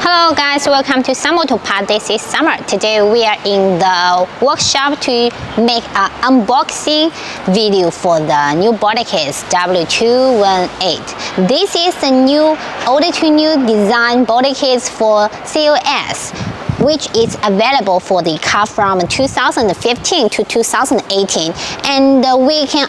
Hello guys, welcome to summerautoparts. This is Summer. Today we are in the workshop to make an unboxing video for the new body kits W218. This is the new older to new design body kits for Cls, which is available for the car from 2015 to 2018, and we can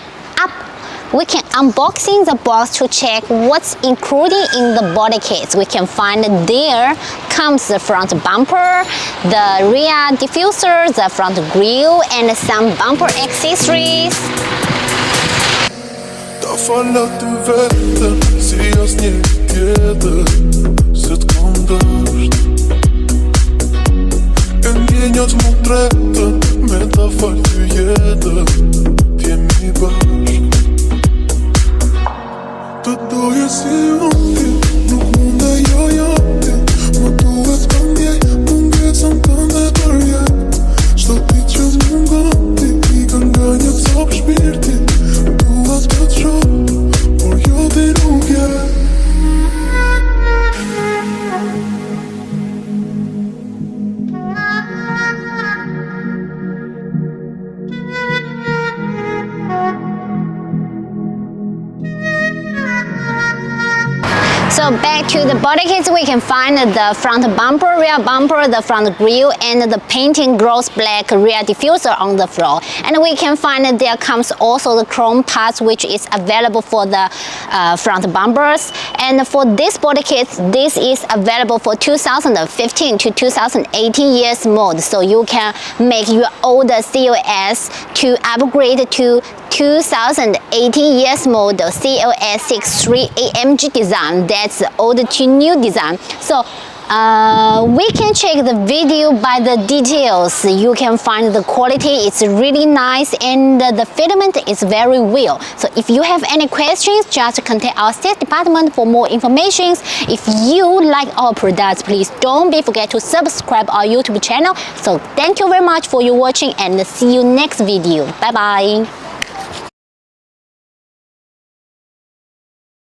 unboxing the box to check what's included in the body kits. We can find there comes the front bumper, the rear diffuser, the front grille, and some bumper accessories. So back to the body kits, we can find the front bumper, rear bumper, the front grille, and the painting gloss black rear diffuser on the floor. And we can find that there comes also the chrome parts, which is available for the front bumpers. And for this body kit, this is available for 2015 to 2018 years mode. So you can make your older COS to upgrade to 2018 years model Cls63 AMG design. That's the old to new design. So we can check the video by the details. You can find the quality, it's really nice, and the fitment is very well. So if you have any questions, just contact our sales department for more information. If you like our products, please don't forget to subscribe our YouTube channel. So thank you very much for your watching, and see you next video. Bye bye.